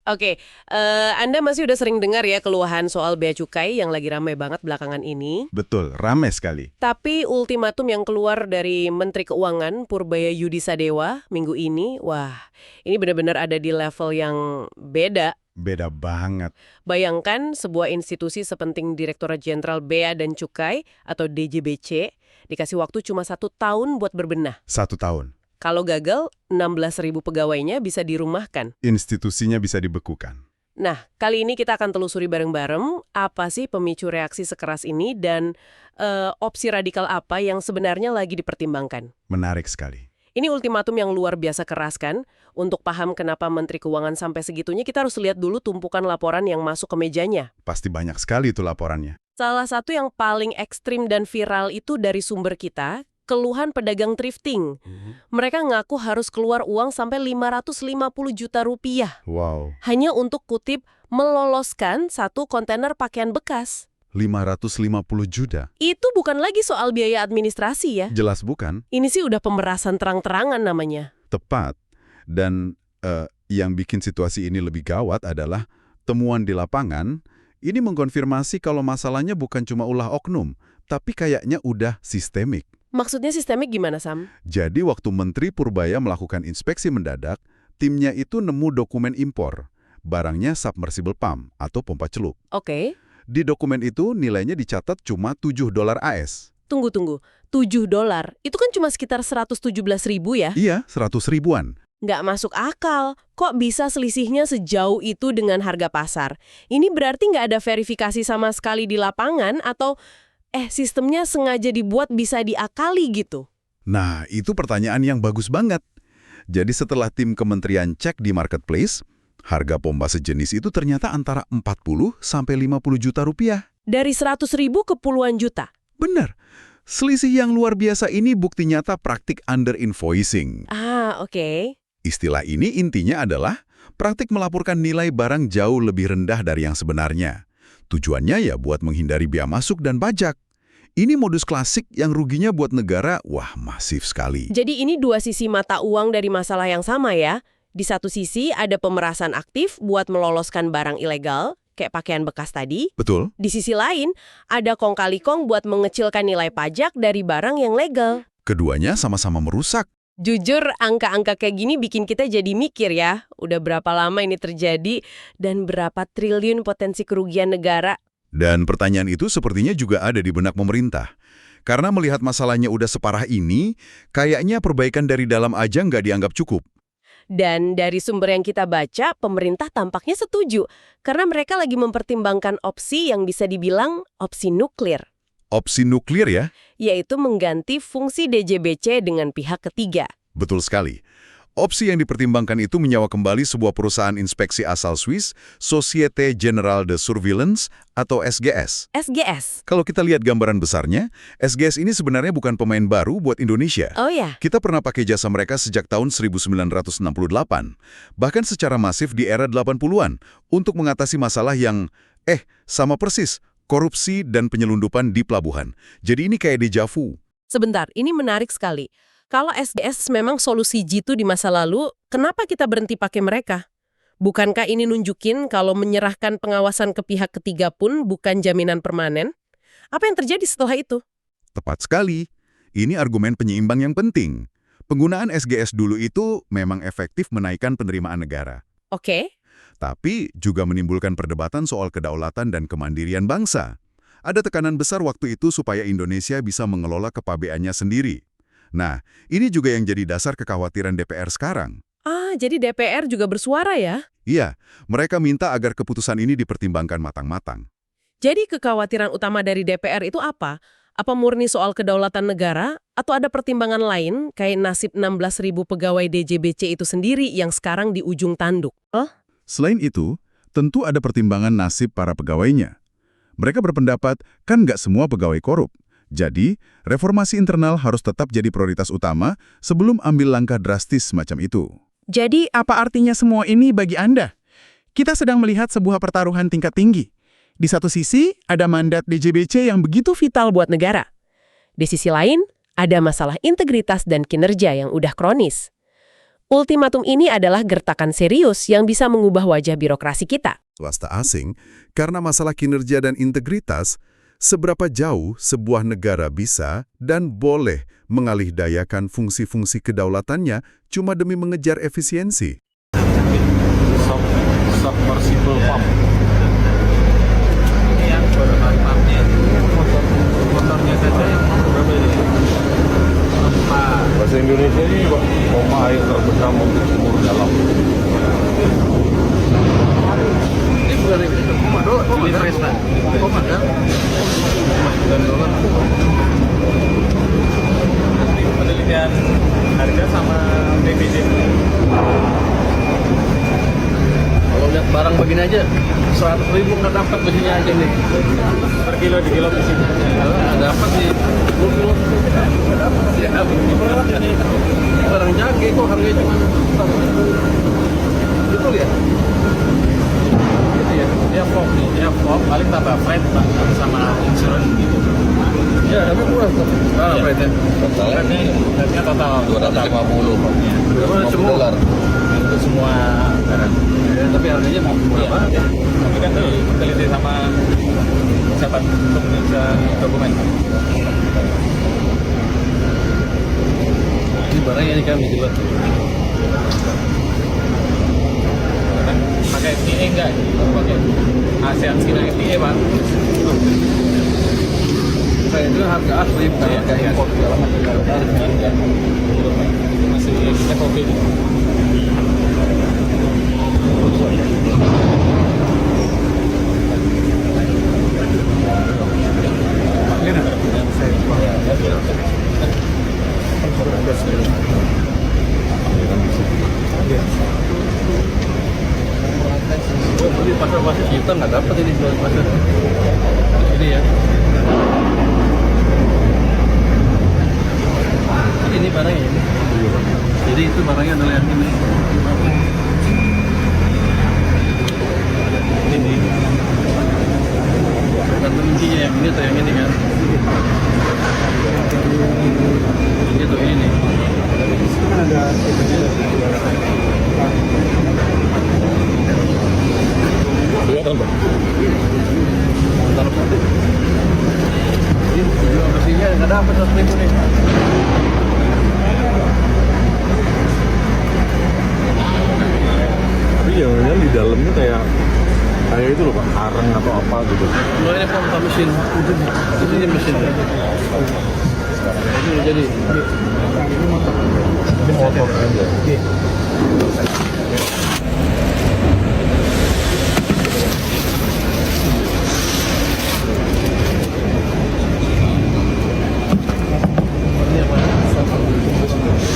Oke, Anda masih udah sering dengar ya keluhan soal bea cukai yang lagi ramai banget belakangan ini. Betul, ramai sekali. Tapi ultimatum yang keluar dari Menteri Keuangan Purbaya Yudisadewa minggu ini, wah, ini benar-benar ada di level yang beda. Beda banget. Bayangkan sebuah institusi sepenting Direktorat Jenderal Bea dan Cukai atau DJBC dikasih waktu cuma 1 tahun buat berbenah. 1 tahun. Kalau gagal, 16.000 pegawainya bisa dirumahkan. Institusinya bisa dibekukan. Nah, kali ini kita akan telusuri bareng-bareng apa sih pemicu reaksi sekeras ini dan opsi radikal apa yang sebenarnya lagi dipertimbangkan. Menarik sekali. Ini ultimatum yang luar biasa keras kan? Untuk paham kenapa Menteri Keuangan sampai segitunya, kita harus lihat dulu tumpukan laporan yang masuk ke mejanya. Pasti banyak sekali itu laporannya. Salah satu yang paling ekstrim dan viral itu dari sumber kita, keluhan pedagang thrifting. Mereka ngaku harus keluar uang sampai 550 juta rupiah. Wow, Hanya untuk kutip meloloskan 1 kontainer pakaian bekas. 550 juta. Itu bukan lagi soal biaya administrasi ya. Jelas bukan? Ini sih udah pemerasan terang-terangan namanya. Tepat. Dan yang bikin situasi ini lebih gawat adalah temuan di lapangan ini mengkonfirmasi kalau masalahnya bukan cuma ulah oknum, tapi kayaknya udah sistemik. Maksudnya sistemik gimana, Sam? Jadi waktu Menteri Purbaya melakukan inspeksi mendadak, timnya itu nemu dokumen impor. Barangnya submersible pump atau pompa celup. Oke. Di dokumen itu nilainya dicatat cuma $7 AS. Tunggu. $7. Itu kan cuma sekitar 117.000 ya? Iya, 100 ribuan. Nggak masuk akal. Kok bisa selisihnya sejauh itu dengan harga pasar? Ini berarti nggak ada verifikasi sama sekali di lapangan atau sistemnya sengaja dibuat bisa diakali gitu? Nah, itu pertanyaan yang bagus banget. Jadi setelah tim kementerian cek di marketplace, harga pompa sejenis itu ternyata antara 40 sampai 50 juta rupiah. Dari 100.000 ke puluhan juta? Benar. Selisih yang luar biasa ini bukti nyata praktik under-invoicing. Ah, oke. Istilah ini intinya adalah praktik melaporkan nilai barang jauh lebih rendah dari yang sebenarnya. Tujuannya ya buat menghindari bea masuk dan pajak. Ini modus klasik yang ruginya buat negara, wah masif sekali. Jadi ini dua sisi mata uang dari masalah yang sama ya. Di satu sisi ada pemerasan aktif buat meloloskan barang ilegal, kayak pakaian bekas tadi. Betul? Di sisi lain, ada kong kali kong buat mengecilkan nilai pajak dari barang yang legal. Keduanya sama-sama merusak. Jujur, angka-angka kayak gini bikin kita jadi mikir ya, udah berapa lama ini terjadi dan berapa triliun potensi kerugian negara. Dan pertanyaan itu sepertinya juga ada di benak pemerintah. Karena melihat masalahnya udah separah ini, kayaknya perbaikan dari dalam aja nggak dianggap cukup. Dan dari sumber yang kita baca, pemerintah tampaknya setuju, karena mereka lagi mempertimbangkan opsi yang bisa dibilang opsi nuklir. Opsi nuklir ya? Yaitu mengganti fungsi DJBC dengan pihak ketiga. Betul sekali. Opsi yang dipertimbangkan itu menyewa kembali sebuah perusahaan inspeksi asal Swiss, Société Générale de Surveillance atau SGS. SGS? Kalau kita lihat gambaran besarnya, SGS ini sebenarnya bukan pemain baru buat Indonesia. Oh ya? Kita pernah pakai jasa mereka sejak tahun 1968, bahkan secara masif di era 80-an, untuk mengatasi masalah yang, sama persis, korupsi dan penyelundupan di pelabuhan. Jadi ini kayak deja vu. Sebentar, ini menarik sekali. Kalau SGS memang solusi jitu di masa lalu, kenapa kita berhenti pakai mereka? Bukankah ini nunjukin kalau menyerahkan pengawasan ke pihak ketiga pun bukan jaminan permanen? Apa yang terjadi setelah itu? Tepat sekali. Ini argumen penyeimbang yang penting. Penggunaan SGS dulu itu memang efektif menaikkan penerimaan negara. Oke. Tapi juga menimbulkan perdebatan soal kedaulatan dan kemandirian bangsa. Ada tekanan besar waktu itu supaya Indonesia bisa mengelola kepabeannya sendiri. Nah, ini juga yang jadi dasar kekhawatiran DPR sekarang. Ah, jadi DPR juga bersuara ya? Iya, mereka minta agar keputusan ini dipertimbangkan matang-matang. Jadi kekhawatiran utama dari DPR itu apa? Apa murni soal kedaulatan negara? Atau ada pertimbangan lain kayak nasib 16.000 pegawai DJBC itu sendiri yang sekarang di ujung tanduk? Selain itu, tentu ada pertimbangan nasib para pegawainya. Mereka berpendapat, kan nggak semua pegawai korup. Jadi, reformasi internal harus tetap jadi prioritas utama sebelum ambil langkah drastis semacam itu. Jadi, apa artinya semua ini bagi Anda? Kita sedang melihat sebuah pertaruhan tingkat tinggi. Di satu sisi, ada mandat DJBC yang begitu vital buat negara. Di sisi lain, ada masalah integritas dan kinerja yang udah kronis. Ultimatum ini adalah gertakan serius yang bisa mengubah wajah birokrasi kita. Swasta asing, karena masalah kinerja dan integritas, seberapa jauh sebuah negara bisa dan boleh mengalihdayakan fungsi-fungsi kedaulatannya cuma demi mengejar efisiensi. Submersible pump. Ini yang pumpnya. Motornya saja yang berapa ini? Bahasa Indonesia ini pompa air terbesar untuk sumur dalam. Ini bukan ini. Ini Vespa. Pompa kan? $9. Penelitian harga sama PBD. Kalau lihat barang begini aja, 100.000 nggak dapat begini aja nih. Per kilo di kilo di sini. Nggak dapat sih. 10 kilo nggak dapat. Ya, berat ini. Barang jage kok harganya cuma betul ya? Gitu ya. Dia FOB nih, dia FOB paling tambah freight Pak, sama insurance gitu. Ya, tapi murah tuh. Ah, freight-nya. Freight-nya total 250 Pak. $250 untuk semua barang. Ya, tapi harganya mau murah banget. Tapi kan teliti sama siapa untuk bisa dokumen. Ini barangnya ini kami jelas. Pakai FTA enggak? Pakai ASEAN China FTA Pak. Saya itu harga asli bukan harga impor segala macam. Masih FOB. Pasar-pasar kita nggak dapat ini pasar ini ya. Ini barangnya ini. Jadi itu barangnya adalah yang ini. Ini. Kantong intinya yang ini atau yang ini kan? Ini tuh ini nih. Ada kelihatan Bang. Ini jual bersihnya nggak dapat 100.000 nih. Tapi jangan-jangan di dalamnya kayak itu loh Pak, areng atau apa gitu. Kalau ini pompa mesin, ini mesin. Ini jadi Motor aja.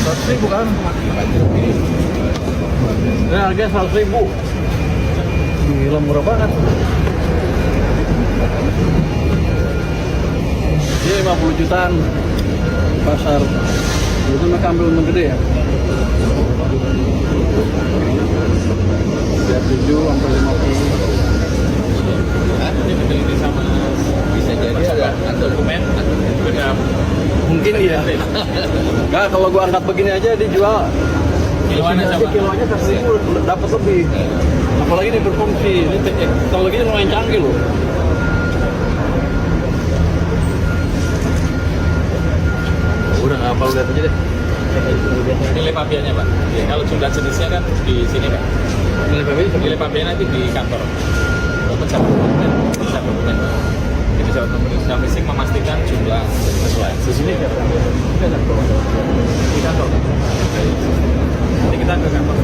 $100.000 kan? Nah, harganya $100.000. Gila murah banget. Dia 50 jutaan pasar. Itu mereka ambil untung gede ya. Biar 7 sampai 50. Ini diteliti sama bisa jadi ada dokumen beda. Mungkin iya. Enggak, kalau gua angkat begini aja dijual kiloannya sama. Kiloannya kasih dapat lebih. Apalagi ini berfungsi. Ini teknologinya lumayan canggih loh. Udah nggak apa lihat aja deh. Nilai pabeannya Pak. Ya, kalau jumlah jenisnya kan di sini Pak. Nilai pabean nanti di kantor. Pejabat dokumen. Jadi pejabat dokumen missing memastikan jumlah sesuai. Di sini ya. Di kantor. Jadi kita ke kantor.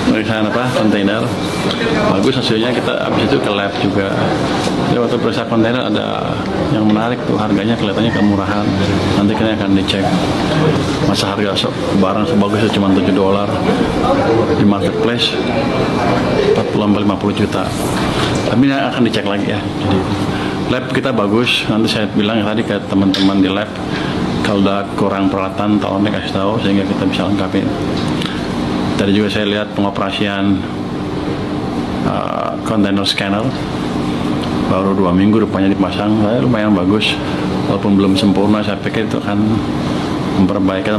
Pemeriksaan kontainer bagus hasilnya, kita habis itu ke lab juga. Jadi waktu periksa kontainer ada yang menarik tuh, harganya kelihatannya kemurahan. Nanti kita akan dicek masa harga barang sebagus itu cuma $7 di marketplace 40-50 juta. Tapi ini akan dicek lagi ya. Jadi lab kita bagus. Nanti saya bilang tadi ke teman-teman di lab, kalau udah kurang peralatan tolong dikasih tahu sehingga kita bisa lengkapin. Tadi juga saya lihat pengoperasian container scanner baru 2 minggu rupanya dipasang, lumayan bagus. walaupun belum sempurna, saya pikir itu akan memperbaiki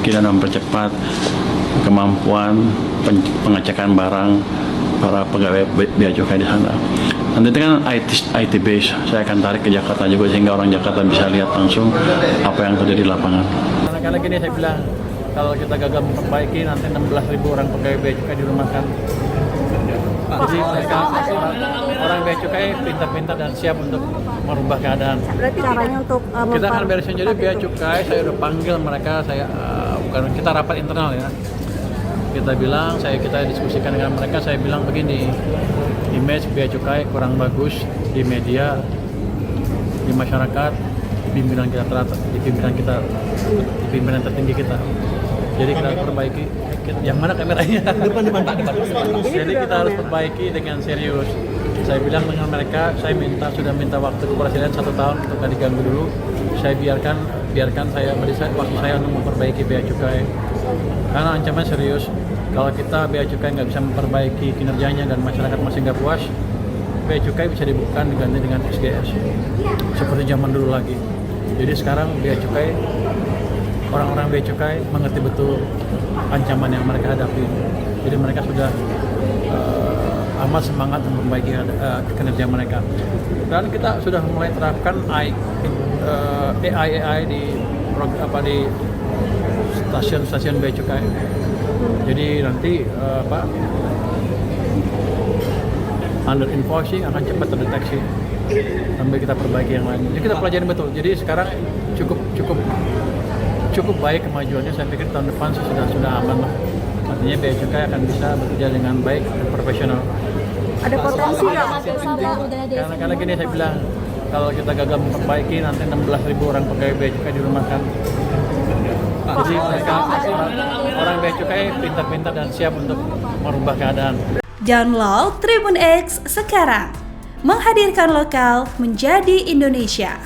dan mempercepat kemampuan pengecekan barang para pegawai bea cukai di sana. Nanti itu kan IT base, saya akan tarik ke Jakarta juga sehingga orang Jakarta bisa lihat langsung apa yang terjadi di lapangan. Karena gini saya bilang, kalau kita gagal memperbaiki nanti 16.000 orang pegawai bea cukai dirumahkan. Jadi mereka orang bea cukai pintar-pintar dan siap untuk merubah keadaan. Berarti caranya untuk Kita akan beresin jadi bea cukai, saya udah panggil mereka, bukan kita rapat internal ya. Kita diskusikan dengan mereka, saya bilang begini, image bea cukai kurang bagus di media, di masyarakat, pimpinan tertinggi kita. Jadi kita harus perbaiki. Yang mana kameranya? Depan Pak. Jadi kita harus perbaiki dengan serius. Saya bilang dengan mereka, saya sudah minta waktu ke Presiden 1 tahun untuk nggak diganggu dulu. Saya biarkan saya beri waktu saya untuk memperbaiki bea cukai. Karena ancaman serius. Kalau kita bea cukai nggak bisa memperbaiki kinerjanya dan masyarakat masih nggak puas, bea cukai bisa dibuka diganti dengan SGS seperti zaman dulu lagi. Jadi sekarang bea cukai, orang-orang bea cukai mengerti betul ancaman yang mereka hadapi. Jadi mereka sudah amat semangat untuk memperbaiki kinerja mereka. Dan kita sudah mulai terapkan AI di stasiun bea cukai. Jadi nanti under invoicing akan cepat terdeteksi sampai kita perbaiki yang lain. Jadi kita pelajari betul. Jadi sekarang cukup baik kemajuannya. Saya pikir tahun depan sudah aman lah. Artinya bea cukai akan bisa bekerja dengan baik dan profesional. ada potensi nggak? Karena gini saya bilang, kalau kita gagal memperbaiki nanti 16.000 orang pegawai bea cukai dirumahkan. Jadi mereka orang bea cukai pintar-pintar dan siap untuk merubah keadaan. Download Tribun X sekarang, menghadirkan lokal menjadi Indonesia.